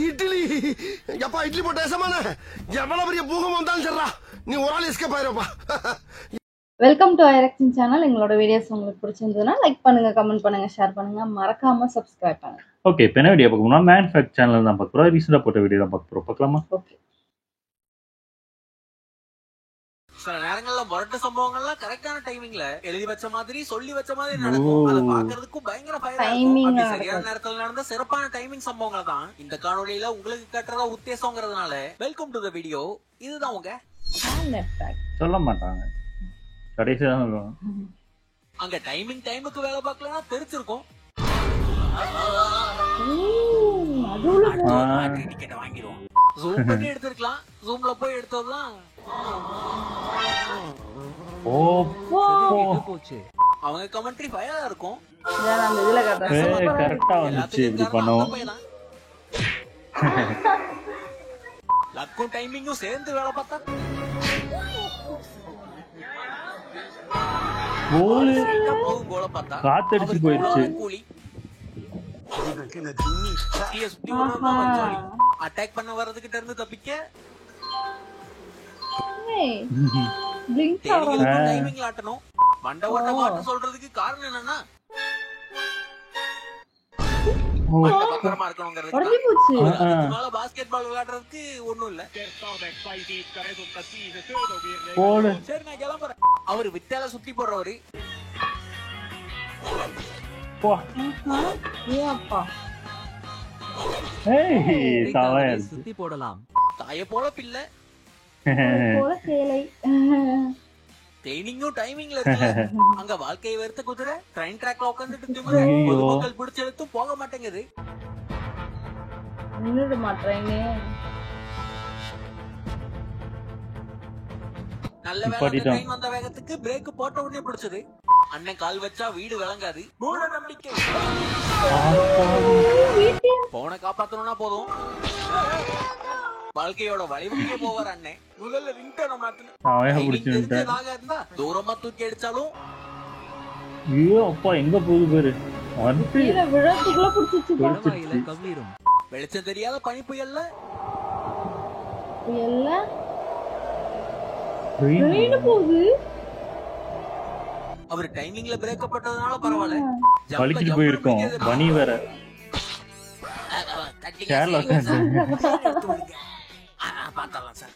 இட்லி எப்பா இட்லி போட்ட சமான எவ்வளவு பெரிய பூகம் வந்தாலும் சரிடா நீ ஒரு ஆள் எஸ்கேப் ஆயிருப்பா. வெல்கம் டு ஐரக்ஷன் சேனல். எங்களோட வீடியோஸ் உங்களுக்கு பிடிச்சிருந்ததுன்னா லைக் பண்ணுங்க, கமெண்ட் பண்ணுங்க, ஷேர் பண்ணுங்க, மறக்காம சப்ஸ்கிரைப் பண்ணுங்க. ஓகே, இப்போ என்ன வீடியோ பார்க்கணும்னா மேன் ஃபேக்ட் சேனல் தான் பார்க்க போகிறோம். ரீசெண்டாக போட்ட வீடியோ தான் பார்க்க போகிறோம். பார்க்கலாமா? ஓகே. சில நேரங்கள்ல முரட்டு சம்பவங்கள்லாம் கரெக்டான டைமிங்ல எழுதி வச்ச மாதிரி சொல்லி வச்ச மாதிரி நடக்கும். அதை பாக்குறதுக்கும் பயங்கர சரியான நேரத்துல நடந்த சிறப்பான டைமிங் சம்பவங்கள் தான் இந்த காணொலியில உங்களுக்கு கட்டுறதா உத்தேசங்கிறதுனால வெல்கம் டு த வீடியோ. இதுதான் உங்க சொல்ல மாட்டாங்க, கடைசியா அங்க டைமுக்கு வேலை பார்க்கலன்னா தெரிச்சிருக்கும். டிக்கெட் வாங்கிடுவோம், ஜூம் பண்ணி எடுத்திருக்கலாம். ஜூம்ல போய் எடுத்ததுதான் அவங்க கமெண்ட்ரி ஃபயரா இருக்கும். கரெக்டா வந்துச்சு. இப்படி பண்ணுவோம், லக்கும் டைமிங்கும் சேர்ந்து வேலை பார்த்தா கோல பார்த்தா காத்தடிச்சு போயிடுச்சு. அட்டாக் பண்ண வர்றதுகிட்ட இருந்து தப்பிக்க டைமிங்ல ஆட்டணும். வண்ட ஓட்ட மாட்ட சொல்றதுக்கு காரணம் என்னன்னா பத்திரமா இருக்கணுங்கிறது. பாஸ்கெட் பால் விளையாடுறதுக்கு ஒண்ணும் இல்ல. சரி, நான் கிளம்புறேன். அவரு வித்தால சுத்தி போடுறவரு சுத்தி போடலாம். தாய போல பிள்ளை ட்ரெயினிங்கும் டைமிங்ல இருக்கு. அங்க வாழ்க்கையை வெறுத்த குதிரை ட்ரெயின் ட்ராக்ல உட்காந்துட்டு பொதுமக்கள் பிடிச்செடுத்தும் போக மாட்டேங்குது. நல்ல வேலை ட்ரெயின் வந்த வேகத்துக்கு பிரேக் போட்ட உடனே பிடிச்சது. அண்ணன் கால் வச்சா வீடு விளங்காது. மூட நம்பிக்கை. போனை காப்பாத்தணும்னா போதும், வாழ்க்கையோட வளைவுக்கே போவார் அண்ணன். முதல்ல ரிங்டோனை மாத்தணும். தூரமா தூக்கி அடிச்சாலும் எங்க போகுது பேரு வெளிச்சம் தெரியாத பனி புயல்ல அவர் டைமிங்ல பிரேக் பட்டதுனால பரவாயில்ல, வலிக்கிட்டு போயிருக்கோம். பனி வேற பாத்தலாம் சார்.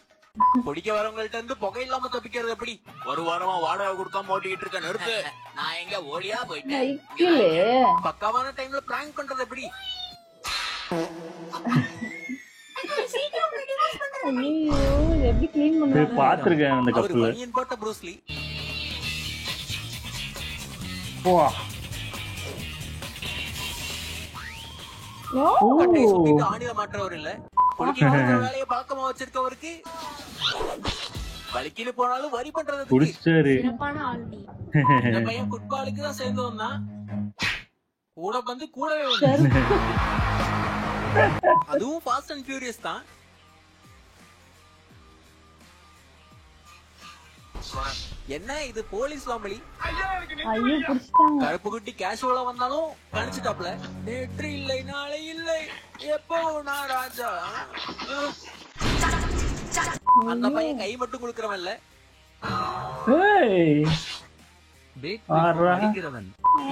குடிக்க வரவங்கள்ட்ட இருந்து புகை இல்லாம தப்பிக்கிறது எப்படி? ஒரு வாரமா வாடகை கொடுக்காம ஓட்டிக்கிட்டு இருக்க நிறுத்து. நான் எங்க ஓடியா போயிட்டேன். பக்காவான டைம்ல பிராங்க் பண்றது எப்படி? பாத்துருக்கேன் அந்த கப்பல்ல போட்ட ப்ரூஸ்லி. ஆணில மாற்றவர் இல்ல, வேலையை பழக்கமா வச்சிருக்கவருக்கு வலிக்கிட்டு போனாலும் வரி பண்றது. இந்த பையன் ஃபுட்பாலுக்கு தான் சேர்ந்து வந்தா கூட வந்து கூடவே வந்து அதுவும் ஃபாஸ்ட் அண்ட் ஃபியூரியஸ் தான். என்ன இது போலீஸ் வாமலி? கருப்பு குட்டி கேஷுவலா வந்தாலும் கணிச்சுட்டாப்ல. நேற்று இல்லை நாளை இல்லை எப்போ நான் ராஜா. அந்த பையன் கை மட்டும் கொடுக்கறவன் இல்ல,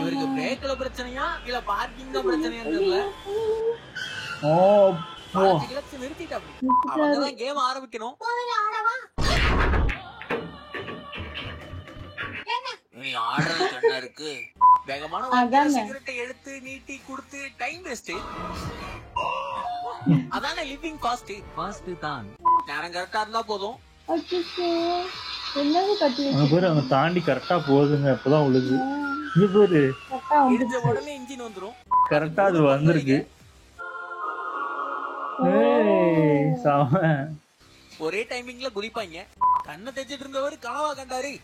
இவருக்கு பிரேக்ல பிரச்சனையா இல்ல பார்க்கிங் தான் பிரச்சனையா தெரியல. நிறுத்திட்டாப்ல. அவங்கதான் கேம் ஆரம்பிக்கணும். இருக்கு வேகமான சிகரெட்டை எடுத்து நீட்டி கொடுத்து டைம் வேஸ்ட். அதானே லிவிங் ஃபாஸ்ட் தான். நேரம் கரெக்டா இருந்தா போதும். அவங்க தாண்டி கரெக்டா போகுதுங்க. அப்பதான் உழுது உடனே இன்ஜின் வந்துரும். கரெக்டா அது வந்திருக்கு. ஒரே டைமிங்ல குதிப்பாங்க. கண்ணை தேய்ச்சிட்டு இருந்தவர் கனவா கண்டாரு.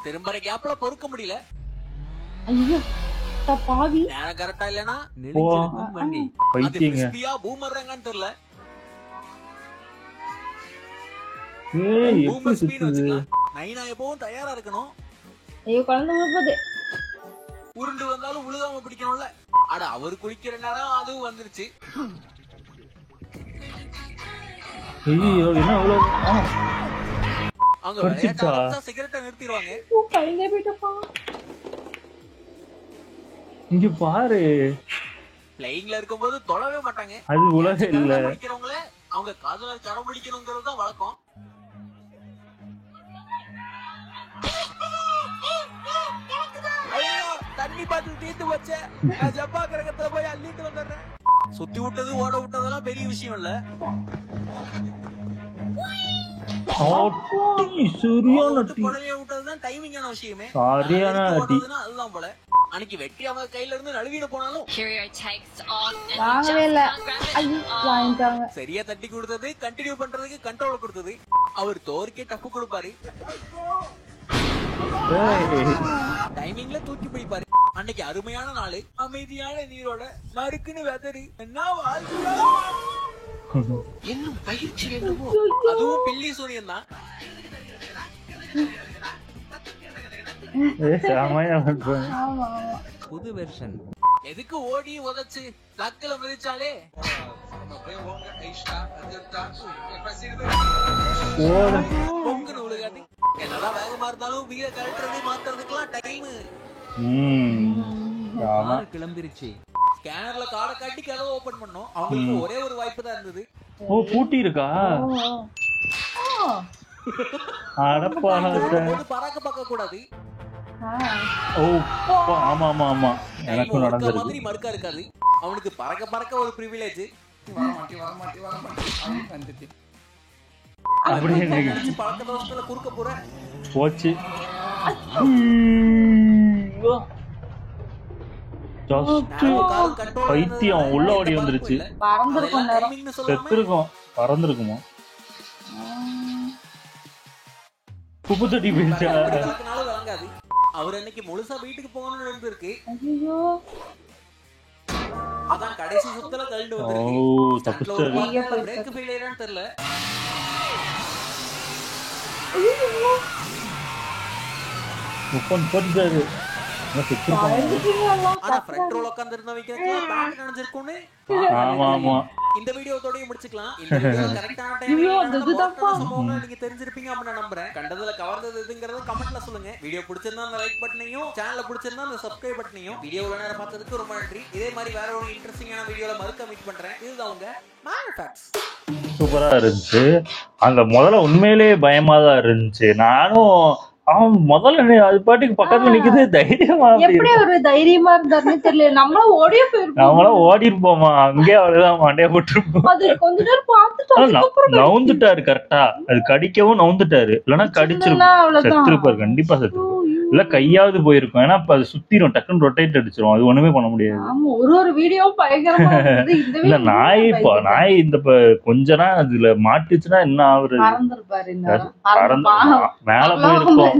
திரும்பற கேப்ல பொறுக்க முடியல. நேரம் கரெக்டா இல்லனா வண்டி பூமர்றாங்கன்னு தெரியல. பூமர் ஸ்பீட் வச்சுக்கலாம். நைனா எப்பவும் தயாரா இருக்கணும். ஐயோ குழந்தை போகுது. உருண்டு வந்தாலும் உழுகாம பிடிக்கணும்ல. அட அவர் குளிக்கிற நேரம் அதுவும் வந்துருச்சு. ஐயோ என்ன இவ்வளவு அவங்க விளையாட்டா சிகரெட்டை நிறுத்திடுவாங்க. இங்க பாரு, பிளைன்ல இருக்கும்போது தொழவே மாட்டாங்க. அது உலகம் இல்ல. பிடிக்கிறவங்கள அவங்க காதல கரம் பிடிக்கணுங்கிறது தான் வழக்கம். தண்ணி பாட்டில் தீர்த்து வச்ச நான் ஜப்பா கிரகத்துல போய் அள்ளிட்டு வந்துடுறேன். சுத்தி விட்டது ஓட விட்டதெல்லாம் பெரிய விஷயம் இல்ல. விட்டதுதான் டைமிங்கான விஷயமே. அதுதான் போல. அன்னைக்கு வெட்டி அவங்க கையில இருந்து நழுவிட போனாலும் சரியா தட்டி கொடுத்தது, கண்டினியூ பண்றதுக்கு கண்ட்ரோல் கொடுத்தது. அவர் தோற்கே டப்பு கொடுப்பாரு, டைமிங்ல தூக்கி பிடிப்பாரு. அன்னைக்கு அருமையான நாள், அமைதியான நீரோட நறுக்குன்னு வெதறி என்ன இன்னும் பயிற்சி என்னமோ. அதுவும் பில்லி சூரியன் தான். புது வெர்ஷன் எதுக்கு ஓடி உதச்சு லக்கல மிதிச்சாலே பொங்குன்னு உழுகாது. என்னதான் வேகமா இருந்தாலும் வீர கழட்டுறது மாத்துறதுக்கெல்லாம் டைம் கிளம்பிருச்சு. ஸ்கேனர்ல கார்டை காட்டி கதவை ஓபன் பண்ணோம். அவங்களுக்கு ஒரே ஒரு வாய்ப்பு தான் இருந்தது. ஓ பூட்டி இருக்கா? பறக்க பார்க்க கூடாது. ஓ ஆமா ஆமா ஆமா, எனக்கு நடந்துருக்கு. மாதிரி மறுக்கா இருக்காது. அவனுக்கு பறக்க பறக்க ஒரு பிரிவிலேஜ். அப்படியே பழக்க தோஷத்துல குறுக்க போற போச்சு. பைத்தியம் உள்ள ஓடி வந்துருச்சு. செத்துருக்கும், பறந்துருக்குமோ. குப்பு தட்டி போயிடுச்சா? அவர் அன்னைக்கு முழுசா வீட்டுக்கு போகணும்னு இருந்திருக்கு. அதான் கடைசி சுத்தல கழண்டு வந்திருக்கு. பிரேக் ஃபெயிலியரான்னு தெரியல. ஓபன் போட்டுட்டாரு. ஆனா ஃப்ரண்ட் ரோல உட்கார்ந்து இருந்தவங்க பேண்ட் நினைச்சிருக்கும்னு. ஆமா ஆமா. இந்த வீடியோவோட முடிச்சுக்கலாம். இந்த வீடியோ கரெக்ட்டான டைம்ல நீங்க தெரிஞ்சிருப்பீங்க அப்ப நான் நம்புறேன். கண்டதுல கவர்ந்தது எதுங்கறத கமெண்ட்ல சொல்லுங்க. வீடியோ பிடிச்சிருந்தா அந்த லைக் பட்டனையும், சேனலை பிடிச்சிருந்தா அந்த சப்ஸ்கிரைப் பட்டனையும். வீடியோவை நேரா பார்த்ததுக்கு ரொம்ப நன்றி. இதே மாதிரி வேற ஒரு இன்ட்ரஸ்டிங்கான வீடியோல மறுக்க மீட் பண்றேன். இதுதான் உங்க மேனுஃபேக்ட்ஸ். சூப்பரா இருந்துச்சு. அந்த முதல்ல உண்மையிலேயே பயமா தான் இருந்துச்சு. நானும் அவன் முதல்ல அது பாட்டுக்கு பக்கத்துல நிக்குது, தைரியமா எப்படி ஒரு தைரியமா இருந்தாருன்னு தெரியல. நம்மளும் ஓடி இருப்போமா, அங்கே அவ்வளவுதான் மண்டைய போட்டுருப்போம். நவுந்துட்டாரு கரெக்டா, அது கடிக்கவும் நவுந்துட்டாரு. இல்லன்னா கடிச்சிருப்பாரு, செத்துருப்பாரு, கண்டிப்பா செத்துருப்பாரு. இல்ல கையாவது போயிருக்கும். ஏன்னா அது சுத்திரும், டக்குன்னு ரொட்டேட் அடிச்சிரும். அது ஒண்ணுமே பண்ண முடியாது. ஒரு வீடியோ இல்ல நாய் இந்த கொஞ்ச நாள் அதுல மாட்டுச்சுன்னா என்ன ஆகுறது? மேல போயிருக்கும்.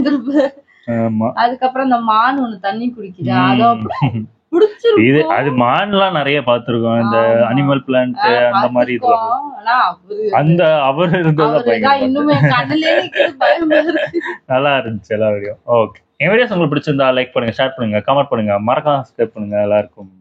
அதுக்கப்புறம் இந்த மான் ஒண்ணு தண்ணி குடிக்குது. இது அது மான்லாம் நிறைய பாத்துருக்கோம். இந்த அனிமல் பிளான்ட் அந்த மாதிரி இதுல அந்த அவர் இருந்தது நல்லா இருந்துச்சு எல்லா வீடியோ. ஓகே, என் வீடியோஸ் உங்களுக்கு பிடிச்சிருந்தா லைக் பண்ணுங்க, ஷேர் பண்ணுங்க, கமெண்ட் பண்ணுங்க, மறக்காம சப்ஸ்கிரைப் பண்ணுங்க. எல்லாருக்கும்